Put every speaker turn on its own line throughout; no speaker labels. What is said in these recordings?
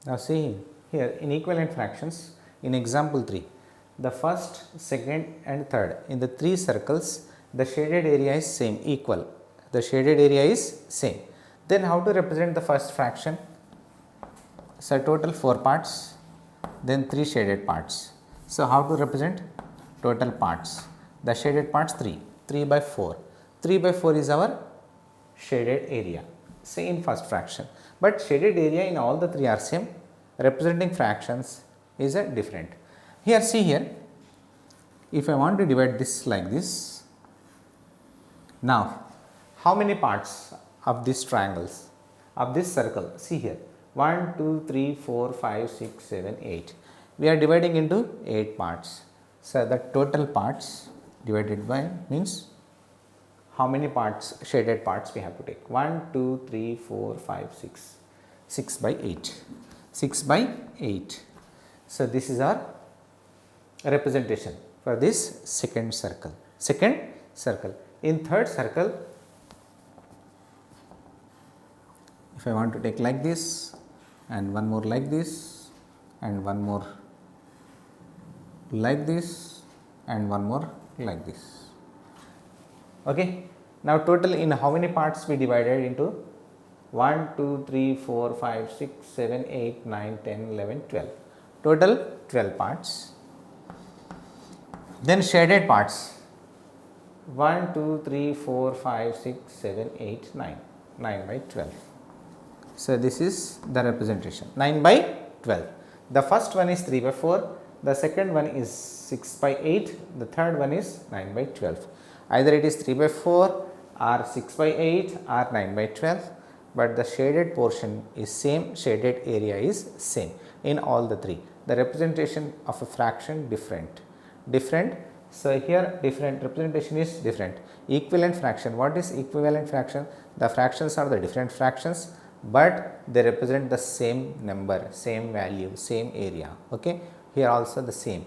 Now see here in equivalent fractions in example 3, the first, second and third in the 3 circles the shaded area is same, equal, the shaded area is same. Then how to represent the first fraction? So total 4 parts, then 3 shaded parts. So how to represent total parts? The shaded parts 3 by 4. 3 by 4 is our shaded area, say in first fraction. But shaded area in all the 3 are same, representing fractions is a different. Here see here, if I want to divide this like this, now how many parts of these triangles, of this circle? See here, 1, 2, 3, 4, 5, 6, 7, 8. We are dividing into 8 parts. So the total parts divided by means how many parts, shaded parts we have to take? 1, 2, 3, 4, 5, 6. 6 by 8. 6 by 8. So this is our representation for this second circle. Second circle. In third circle, if I want to take like this and one more like this and one more like this and one more like this. Okay. Now total in how many parts we divided into? 1, 2, 3, 4, 5, 6, 7, 8, 9, 10, 11, 12. Total 12 parts. Then shaded parts. 1, 2, 3, 4, 5, 6, 7, 8, 9. 9 by 12. So this is the representation. 9 by 12. The first one is 3 by 4. The second one is 6 by 8. The third one is 9 by 12. Either it is 3 by 4 or 6 by 8 or 9 by 12. But the shaded portion is same, shaded area is same in all the 3. The representation of a fraction different. So here different representation is different. Equivalent fraction. What is equivalent fraction? The fractions are the different fractions, but they represent the same number, same value, same area. Okay. Here also the same.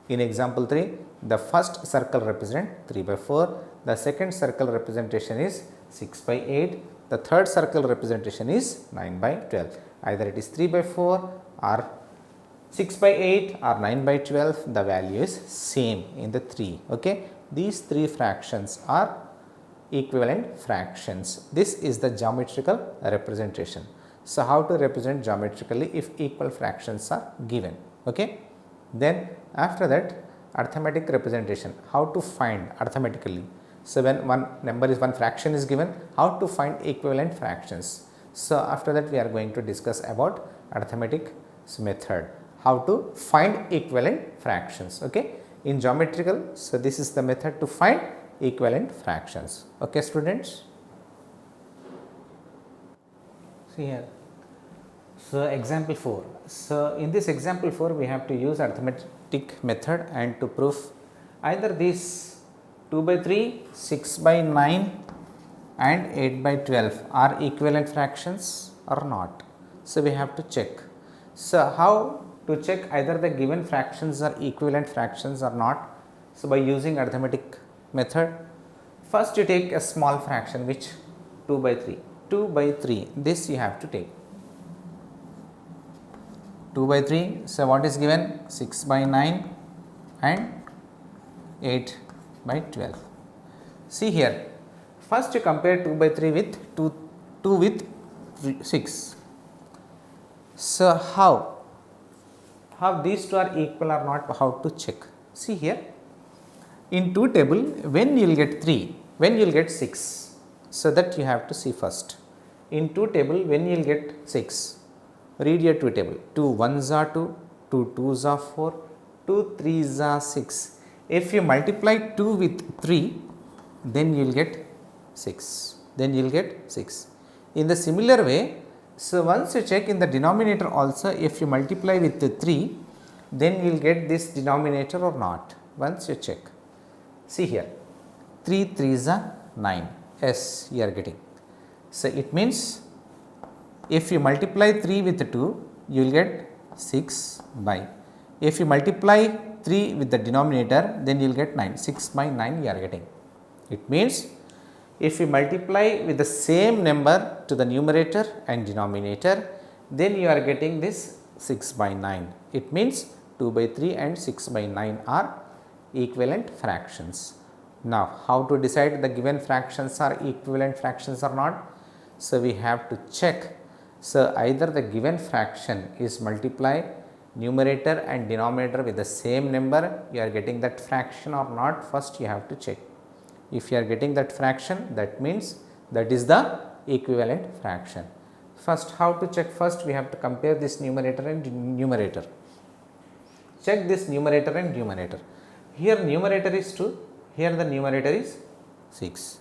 In example 3, the first circle represent 3 by 4. The second circle representation is 6 by 8. The third circle representation is 9 by 12. Either it is 3 by 4 or 6 by 8 or 9 by 12, the value is same in the 3. Okay. These 3 fractions are equivalent fractions. This is the geometrical representation. So how to represent geometrically if equal fractions are given? Okay. Then after that, arithmetic representation. How to find arithmetically? So when one fraction is given, how to find equivalent fractions? So after that we are going to discuss about arithmetic method. How to find equivalent fractions. Okay. In geometrical, so this is the method to find equivalent fractions. Okay, students. See here. So example 4. So in this example 4, we have to use arithmetic method and to prove either this 2 by 3, 6 by 9 and 8 by 12 are equivalent fractions or not. So we have to check. So how to check either the given fractions are equivalent fractions or not? So by using arithmetic method, first you take a small fraction, which 2 by 3. 2 by 3, this you have to take. 2 by 3, so what is given? 6 by 9 and 8 by 12. See here, first you compare 2 by 3 with 2 with 6. So how these two are equal or not, how to check? See here, in 2 table, when you will get 3, when you will get 6, so that you have to see first. In 2 table, when you will get 6, read your 2 table. 2 1s are 2, 2 2s are 4, 2 3s are 6. If you multiply 2 with 3, then you will get 6. Then you will get 6. In the similar way, so once you check in the denominator also, if you multiply with the 3, then you will get this denominator or not. Once you check. See here, 3 3s are 9. Yes, you are getting. So it means if you multiply 3 with 2, you will get 6 by. If you multiply 3 with the denominator, then you will get 9. 6 by 9 you are getting. It means if you multiply with the same number to the numerator and denominator, then you are getting this 6 by 9. It means 2 by 3 and 6 by 9 are equivalent fractions. Now, how to decide the given fractions are equivalent fractions or not? So, we have to check. So, either the given fraction is multiply numerator and denominator with the same number, you are getting that fraction or not, first you have to check. If you are getting that fraction, that means that is the equivalent fraction. First, how to check? First, we have to compare this numerator and numerator. Check this numerator and numerator. Here numerator is 2, here the numerator is 6.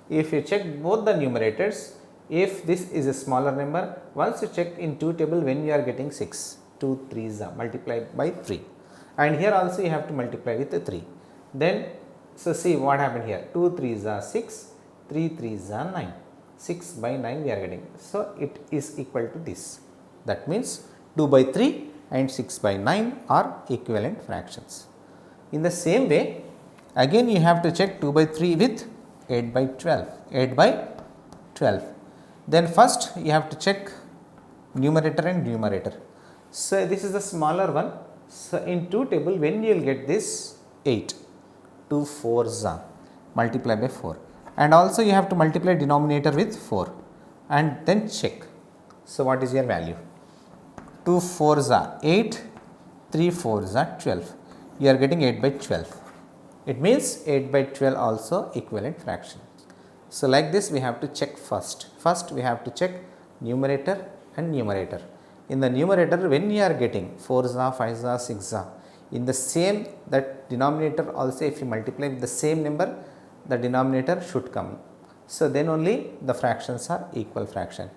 If you check both the numerators, if this is a smaller number, once you check in 2 table when you are getting 6, 2 3s are multiplied by 3, and here also you have to multiply with the 3. Then, so see what happened here, 2 3s are 6, 3 3s are 9, 6 by 9 we are getting. So, it is equal to this. That means 2 by 3 and 6 by 9 are equivalent fractions. In the same way, again you have to check 2 by 3 with 8 by 12, 8 by 12. Then first you have to check numerator and numerator. So, this is the smaller one. So, in 2 table when you will get this 8, 2 4s are multiply by 4, and also you have to multiply denominator with 4 and then check. So, what is your value? 2 4s are 8, 3 4s are 12, you are getting 8 by 12. It means 8 by 12 also equivalent fraction. So, like this we have to check first. First we have to check numerator and numerator. In the numerator when you are getting 4s are, 5s are, 6s are, in the same that denominator also if you multiply with the same number, the denominator should come. So, then only the fractions are equal fraction.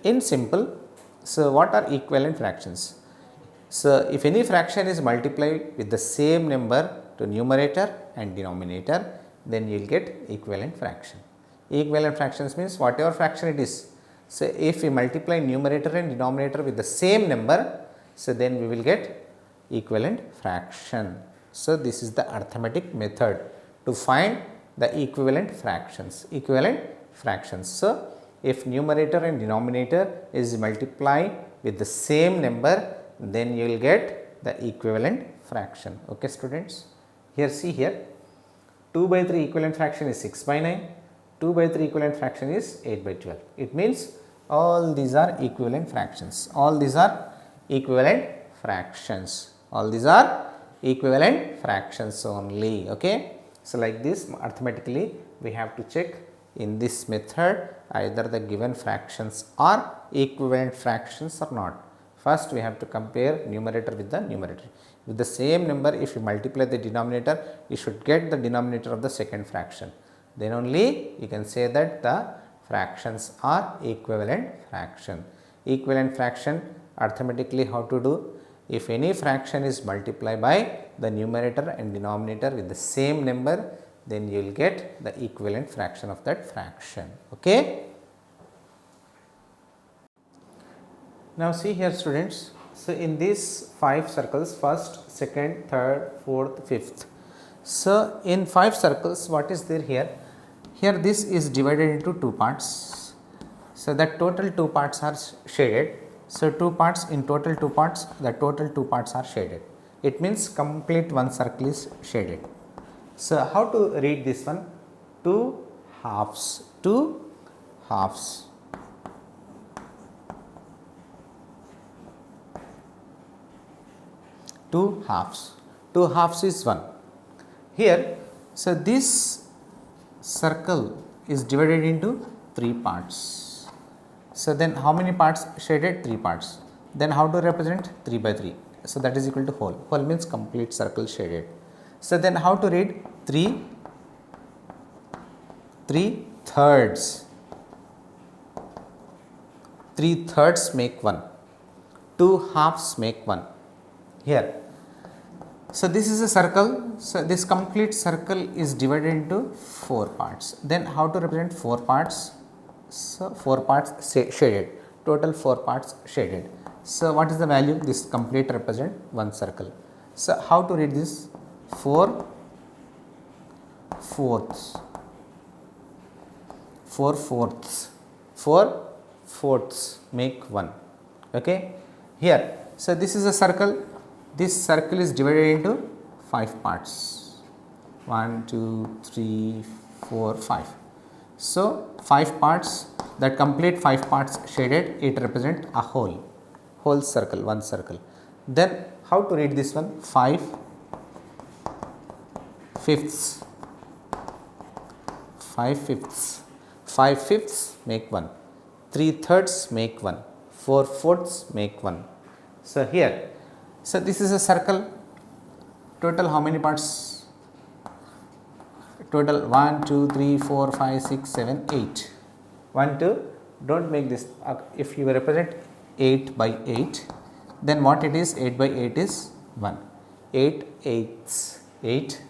In simple, so what are equivalent fractions? So, if any fraction is multiplied with the same number to numerator and denominator, then you will get equivalent fraction. Equivalent fractions means whatever fraction it is. So, if we multiply numerator and denominator with the same number, so then we will get equivalent fraction. So, this is the arithmetic method to find the equivalent fractions. Equivalent fractions. So, if numerator and denominator is multiplied with the same number, then you will get the equivalent fraction. Okay, students. Here see here 2 by 3 equivalent fraction is 6 by 9, 2 by 3 equivalent fraction is 8 by 12. It means all these are equivalent fractions. All these are equivalent fractions. All these are equivalent fractions only. Okay. So, like this arithmetically we have to check in this method either the given fractions are equivalent fractions or not. First we have to compare numerator with the numerator. With the same number if you multiply the denominator, you should get the denominator of the second fraction. Then only you can say that the fractions are equivalent fraction. Equivalent fraction arithmetically how to do? If any fraction is multiplied by the numerator and denominator with the same number, then you will get the equivalent fraction of that fraction. Okay. Now, see here students. So, in these 5 circles, first, second, third, fourth, fifth. So, in 5 circles what is there here? Here this is divided into 2 parts. So, the total 2 parts are shaded. So, 2 parts in total 2 parts, the total 2 parts are shaded. It means complete one circle is shaded. So, how to read this one? 2 halves, 2 halves. Two halves is 1. Here, so this circle is divided into 3 parts. So, then how many parts shaded? 3 parts. Then how to represent? 3 by 3. So, that is equal to whole. Whole means complete circle shaded. So, then how to read? 3 thirds. 3 thirds make 1. 2 halves make 1. Here. So, this is a circle. So, this complete circle is divided into 4 parts. Then how to represent 4 parts? So, 4 parts shaded, total 4 parts shaded. So, what is the value? This complete represent 1 circle. So, how to read this? 4 fourths. 4 fourths. 4 fourths make 1. Okay. Here So, this is a circle, this circle is divided into 5 parts, 1, 2, 3, 4, 5. So, 5 parts, that complete 5 parts shaded, it represent a whole circle, one circle. Then how to read this one? 5 fifths, 5 fifths, 5 fifths make 1, 3 thirds make 1, 4 fourths make 1. So, here, so this is a circle, total how many parts? Total 1, 2, 3, 4, 5, 6, 7, 8. 1, 2, do not make this, if you represent 8 by 8, then what it is? 8 by 8 is 1, 8 eighths, 8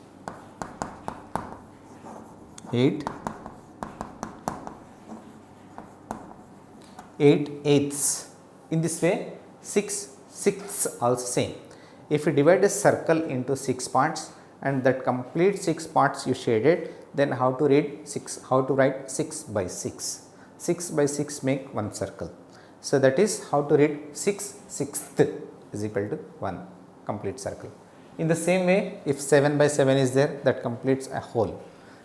eighths. In this way, 6 sixths also same. If you divide a circle into 6 parts and that complete 6 parts you shaded, then how to read 6, how to write 6 by 6. 6 by 6 make one circle. So, that is how to read 6 sixth is equal to 1 complete circle. In the same way, if 7 by 7 is there, that completes a whole.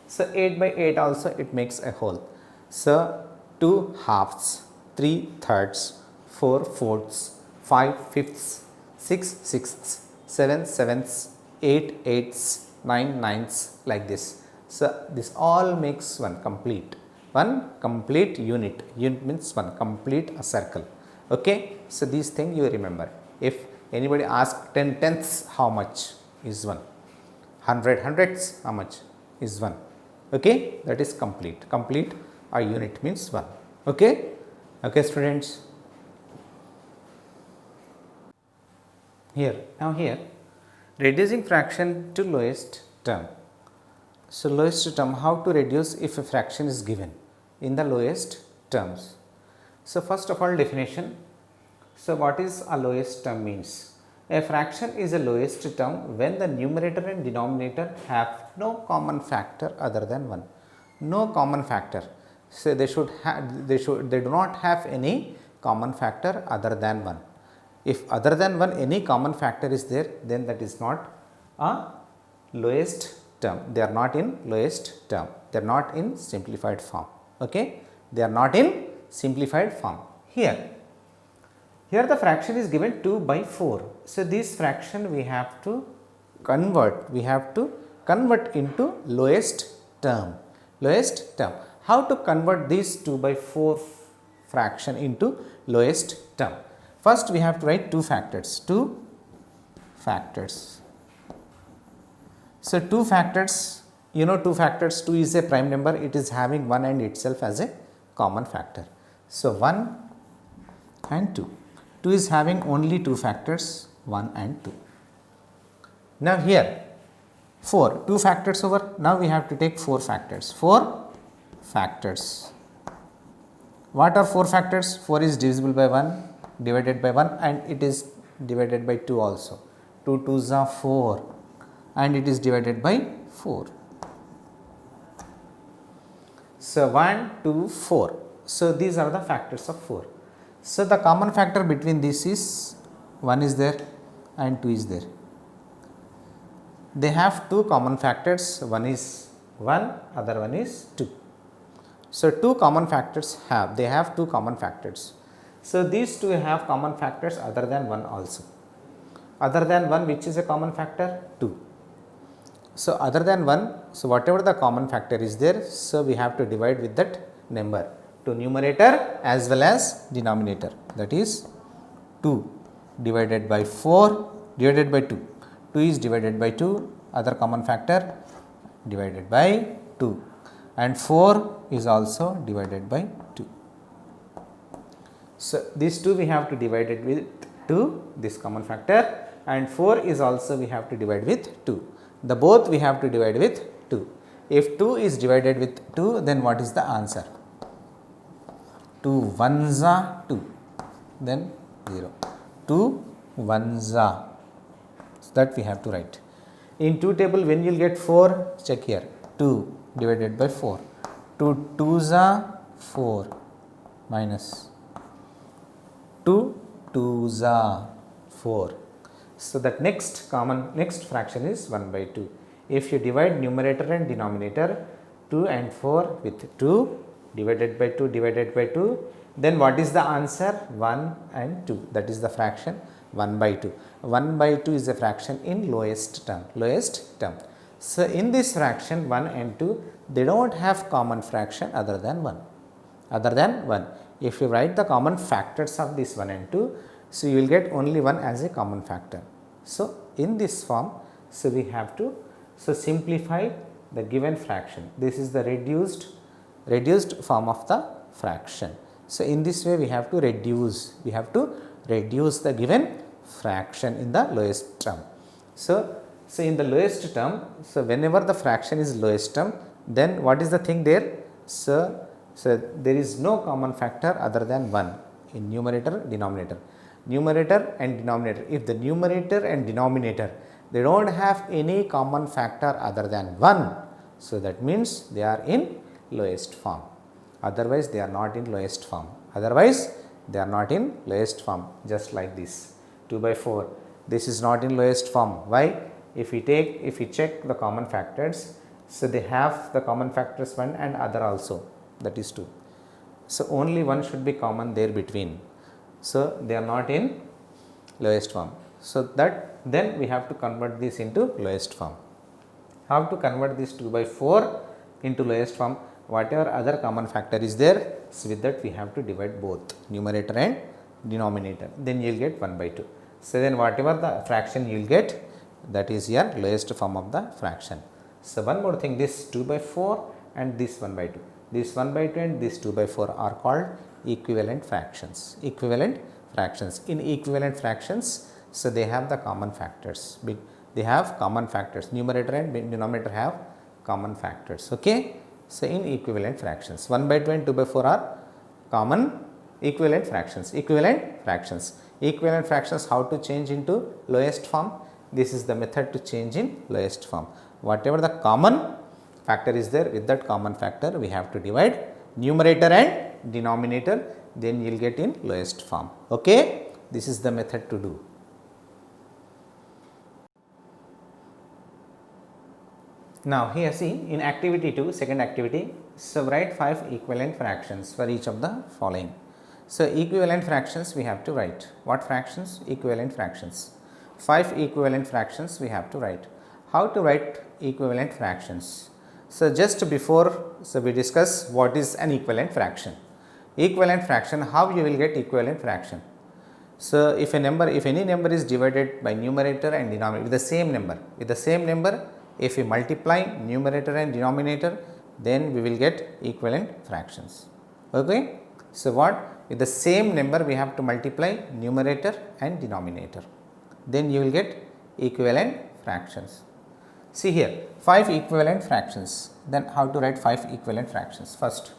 So, 8 by 8 also it makes a whole. So, 2 halves, 3 thirds, 4 fourths, 5 fifths, 6 sixths, 7 sevenths, 8 eighths, 9 ninths, like this. So, this all makes one complete unit. Unit means one complete a circle. Okay. So, these things you remember. If anybody asks 10 tenths how much is 1, 100 hundredths how much is 1. Okay. That is complete. Complete a unit means 1. Okay. Okay, students. Here, now here, reducing fraction to lowest term. So, lowest term, how to reduce if a fraction is given in the lowest terms. So, first of all, definition. So, what is a lowest term means? A fraction is a lowest term when the numerator and denominator have no common factor other than 1. No common factor. So, they do not have any common factor other than 1. If other than 1 any common factor is there, then that is not a lowest term. They are not in lowest term. They are not in simplified form. Okay? They are not in simplified form. Here the fraction is given 2 by 4. So, this fraction we have to convert. We have to convert into lowest term. Lowest term. How to convert this 2 by 4 fraction into lowest term? First, we have to write 2 factors. 2 factors. So, 2 factors, you know 2 factors, 2 is a prime number, it is having 1 and itself as a common factor. So, 1 and 2. 2 is having only 2 factors, 1 and 2. Now, here 4, 2 factors over, now we have to take 4 factors. 4 factors. What are 4 factors? 4 is divisible by 1, divided by 1 and it is divided by 2 also. 2 2s are 4 and it is divided by 4. So, 1, 2, 4. So, these are the factors of 4. So, the common factor between this is 1 is there and 2 is there. They have 2 common factors, one is 1, other one is 2. So, 2 common factors they have 2 common factors. So, these 2 have common factors other than 1 also. Other than 1, which is a common factor? 2. So, other than 1, so whatever the common factor is there, so we have to divide with that number to numerator as well as denominator, that is 2 divided by 4 divided by 2. 2 is divided by 2, other common factor divided by 2 and 4 is also divided by 2. So, these 2 we have to divide it with 2, this common factor, and 4 is also we have to divide with 2. The both we have to divide with 2. If 2 is divided with 2, then what is the answer? 2 ones are 2, then 0. 2 ones are, so that we have to write. In 2 table, when you will get 4, check here, 2 divided by 4. 2 2s are 4 minus 2 2s are 4. So, that next fraction is 1 by 2. If you divide numerator and denominator 2 and 4 with 2 divided by 2, then what is the answer? 1 and 2, that is the fraction 1 by 2. 1 by 2 is a fraction in lowest term. So, in this fraction 1 and 2, they do not have common fraction other than 1. If you write the common factors of this 1 and 2, so you will get only 1 as a common factor. So, in this form, so we have to simplify the given fraction. This is the reduced form of the fraction. So, in this way we have to reduce the given fraction in the lowest term. So, in the lowest term, so whenever the fraction is lowest term, then what is the thing there? So there is no common factor other than 1 in numerator, denominator. Numerator and denominator, if the numerator and denominator, they do not have any common factor other than 1, so that means they are in lowest form. Otherwise, they are not in lowest form. Just like this 2 by 4, this is not in lowest form. Why? If we check the common factors, so they have the common factors 1 and other also, that is 2. So, only 1 should be common there between. So, they are not in lowest form. So, that then we have to convert this into lowest form. How to convert this 2 by 4 into lowest form? Whatever other common factor is there, so with that we have to divide both numerator and denominator, then you will get 1 by 2. So, then whatever the fraction you will get, that is your lowest form of the fraction. So, one more thing, this 2 by 4 and this 1 by 2. This 1 by 2 and this 2 by 4 are called equivalent fractions. In equivalent fractions, so they have the common factors. Numerator and denominator have common factors. Okay. So, in equivalent fractions, 1 by 2 and 2 by 4 are common equivalent fractions. Equivalent fractions, how to change into lowest form? This is the method to change in lowest form. Whatever the common factor is there, with that common factor we have to divide numerator and denominator, then you will get in lowest form. Okay? This is the method to do. Now, here see in activity 2, second activity, so write 5 equivalent fractions for each of the following. So, equivalent fractions we have to write. What fractions? Equivalent fractions. 5 equivalent fractions we have to write. How to write equivalent fractions? So, just before, so we discuss what is an equivalent fraction. Equivalent fraction, how you will get equivalent fraction? So, if any number is divided by numerator and denominator with the same number, if we multiply numerator and denominator, then we will get equivalent fractions. Okay. So, what? With the same number we have to multiply numerator and denominator, then you will get equivalent fractions. See here 5 equivalent fractions, then how to write 5 equivalent fractions? First,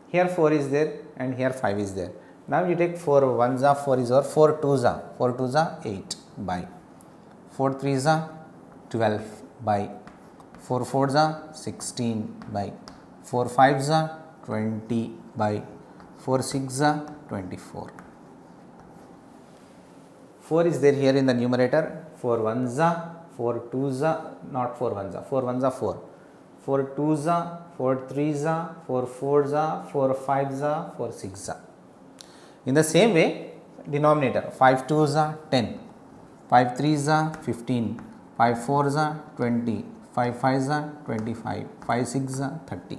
here 4 is there and here 5 is there. Now, you take 4 1s are 4 is or 4 2s are 8 by 4 3s are 12 by 4 4s are 16 by 4 5s are 20 by 4 6s are 24. 4 is there here in the numerator, 4 1s are 4 2s are, not 4 1s are, 4 1s are 4, 4 2s are, 4 3s are, 4 4s are, 4 5s are, 4 6s are. In the same way, denominator 5 2s are 10, 5 3s are 15, 5 4s are 20, 5 5s are 25, 5 6s are 30.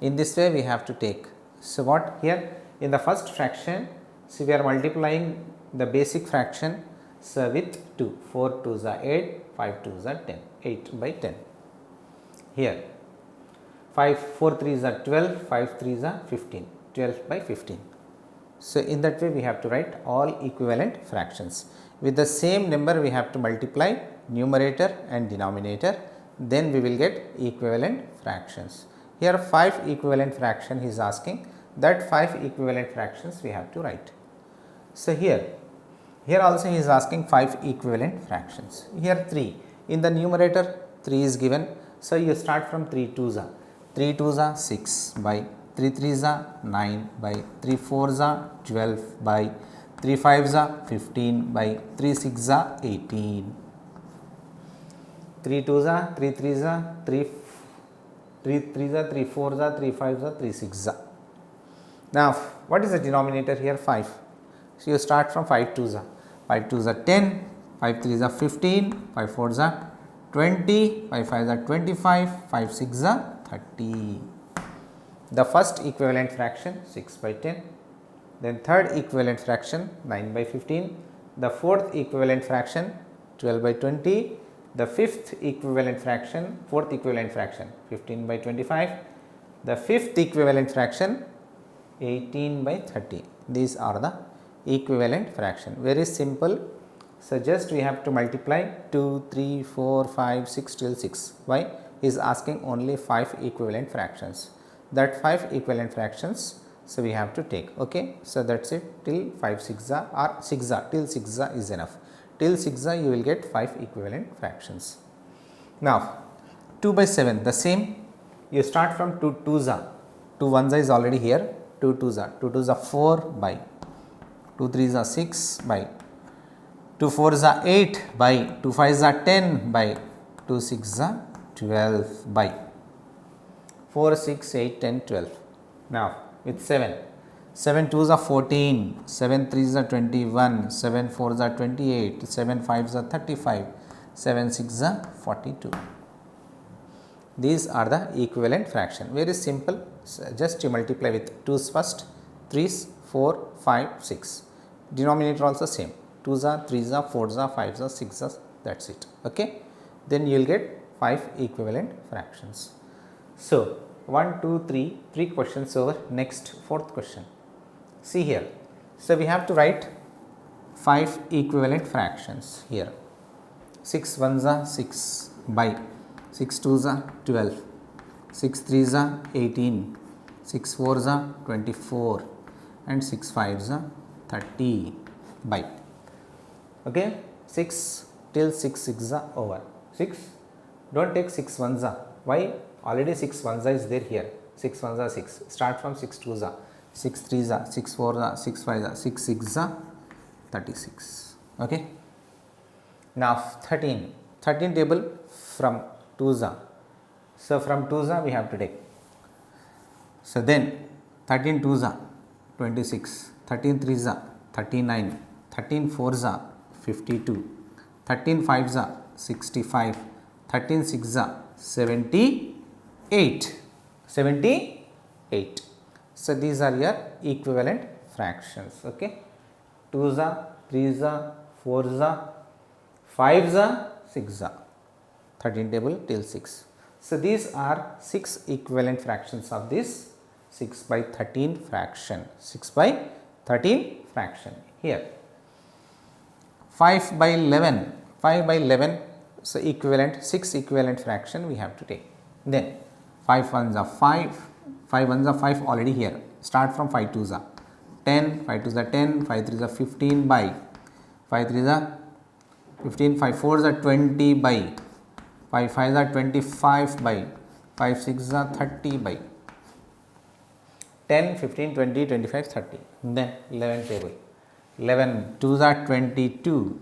In this way we have to take. So, what here in the first fraction, so we are multiplying the basic fraction, so with 2, 4 2s are 8, 5 2s are 10, 8 by 10. Here 4 3s are 12, 5 3s are 15, 12 by 15. So, in that way we have to write all equivalent fractions. With the same number we have to multiply numerator and denominator, then we will get equivalent fractions. Here 5 equivalent fraction he is asking, that 5 equivalent fractions we have to write. So, here also he is asking 5 equivalent fractions. Here 3, in the numerator 3 is given. So, you start from 3 2s are, 3 2s are 6 by 3 3s are 9 by 3 4s are 12 by 3 5s are 15 by 3 6s are 18. 3 2s are 3 3s are 3 3s are 3 4s are 3 5s are 3 6s are. Now what is the denominator here? 5. So you start from 5 2s are 5 2s are 10, 5 3s are 15, 5 4s are 20, 5 5s are 25, 5 6s are 30. The first equivalent fraction 6 by 10, then third equivalent fraction 9 by 15, the fourth equivalent fraction 12 by 20, the fifth equivalent fraction, fourth equivalent fraction 15 by 25, the fifth equivalent fraction 18 by 30. These are the equivalent fraction. Very simple. So just we have to multiply 2, 3, 4, 5, 6 till 6. Why? He is asking only 5 equivalent fractions. That 5 equivalent fractions, so we have to take. Okay. So that's it, till 5 6 or 6 till 6 is enough. Till 6 you will get 5 equivalent fractions. Now 2 by 7, the same. You start from 2 2s, 2 1s is already here, 2 2s, 2 2s are 4 by, 2 3s are 6 by, 2 4s are 8 by, 2 5s are 10 by, 2 6s are 12 by, 4 6 8 10 12. Now with 7, 7 2s are 14, 7 3s are 21, 7 4s are 28, 7 5s are 35, 7 6s are 42. These are the equivalent fraction. Very simple. So just you multiply with 2's first, 3's, 4, 5, 6. Denominator also same. 2's are, 3's are, 4's are, 5's are, 6's are, that's it. Okay. Then you will get 5 equivalent fractions. So 1, 2, 3, 3 questions over. Next, fourth question. See here. So we have to write 5 equivalent fractions here. 6 1s are 6 by, 6 2s are 12, 6 3s are 18, 6 4s are 24 and 6 5s are 30 by. Okay. 6 till 6 6 are over. 6, don't take 6 1s are. Why? Already 6 1s is there here. 6 1s are 6. Start from 6 2s are, 6 3s are, 6 4s are, 6 5s are, 6 6s are 36. Okay. Now 13, 13 table from 2s are. So from 2s are we have to take. So then 13 2s are 26, 13 3s are 39, 13 4s are 52, 13 5s are 65, 13 6s are 78, 78. So these are your equivalent fractions. Okay. 2s are, 3s are, 4s are, 5s are, 6s are. 13 table till 6. So these are 6 equivalent fractions of this 6 by 13 fraction. 6 by 13 fraction here. 5 by 11, 5 by 11. So equivalent, 6 equivalent fraction we have to take. Then 5 1s are 5, 5 1s are 5 already here. Start from 5 2s are 10, 5 2s are 10, 5 3s are 15 by, 5 3s are 15, 5 4s are 20 by, 5 5s are 25 by, 5 6s are 30 by, 10, 15, 20, 25, 30. Then 11 table. 11 2s are 22,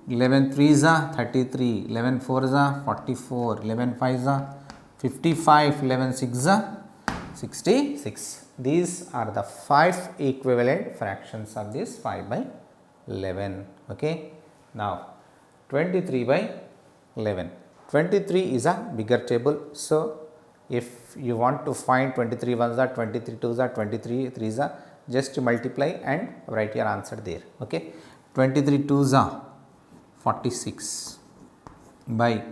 11 3s are 33, 11 4s are 44, 11 5s are 55, 11 6s are 66. These are the 5 equivalent fractions of this 5 by 11. Okay. Now 23 by 11. 23 is a bigger table. So if you want to find 23 1s are, 23 2s are, 23 3s are, just multiply and write your answer there. Okay. 23 2s are 46 by,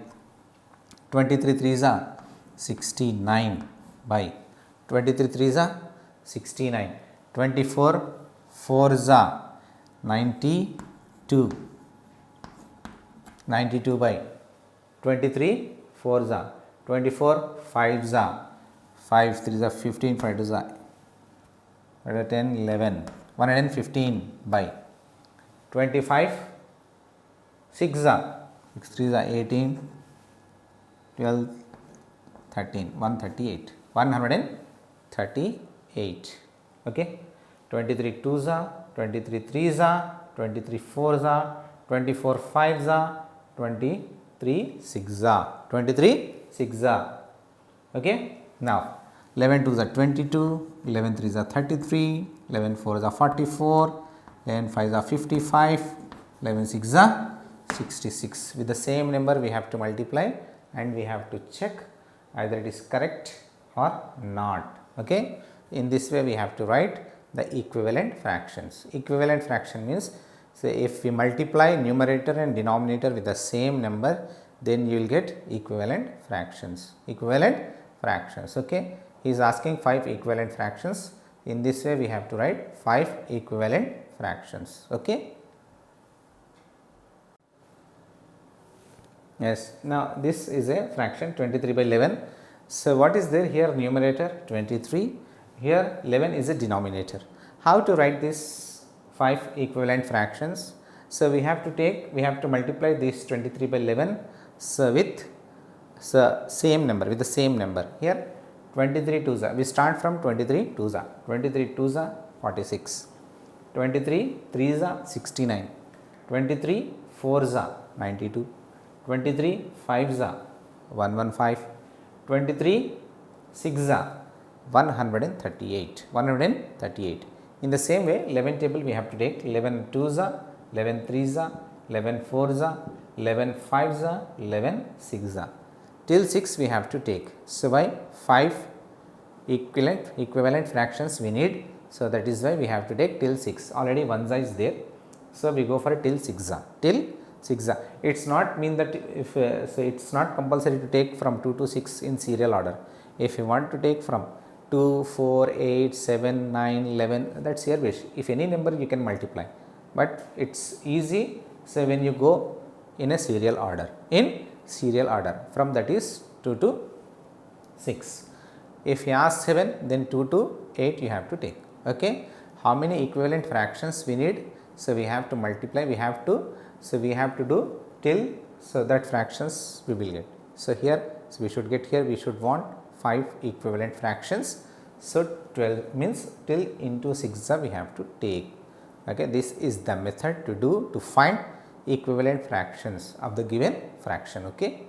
23 3s are 69 by, 23 3s are 69, 24 4s are 92, 92 by, 23 4s are 24, 5s are 5 3s are 15, 5 2s are 10, 11, 115 by, 25 6s are 6 3s are 18, 12, 13, 138, 138. Okay. 23 2s are 23 3s are, 23 4s are, 24 5s are, 23 6s are, 23 6s are. Okay. Now 11 2s are 22, 11 3s are 33, 11 4s are 44, 11 5s are 55, 11 6s are 66. With the same number we have to multiply and we have to check either it is correct or not. Okay. In this way we have to write the equivalent fractions. Equivalent fraction means, say if we multiply numerator and denominator with the same number, then you will get equivalent fractions. Equivalent fractions. Okay. He is asking 5 equivalent fractions. In this way we have to write 5 equivalent fractions. Okay. Yes. Now this is a fraction 23 by 11. So what is there here? Numerator 23. Here 11 is a denominator. How to write this 5 equivalent fractions? So we have to multiply this 23 by 11 with same number, with the same number. Here 23 2s are, we start from 23 2s are, 23 2s are 46, 23 3s are 69, 23 4s are 92, 23 5s are 115, 23 6s are 138. In the same way 11 table we have to take 11 2s are, 11 3s are, 11 4s are, 11 5s are, 11 6s are. Till 6 we have to take. So by 5 equivalent fractions we need. So that is why we have to take till 6. Already 1 is there. So we go for till 6. Till 6. It's not mean that if so it's not compulsory to take from 2 to 6 in serial order. If you want to take from 2, 4, 8, 7, 9, 11, that's your wish. If any number you can multiply, but it's easy. So when you go in a serial order, from that is 2 to 6. If you ask 7, then 2 to 8 you have to take. Okay. How many equivalent fractions we need? So we have to multiply, we have to do till, so that fractions we will get. So here, so we should get here, we should want 5 equivalent fractions. So 12 means till into 6 we have to take. Okay. This is the method to find equivalent fractions of the given fraction. Okay.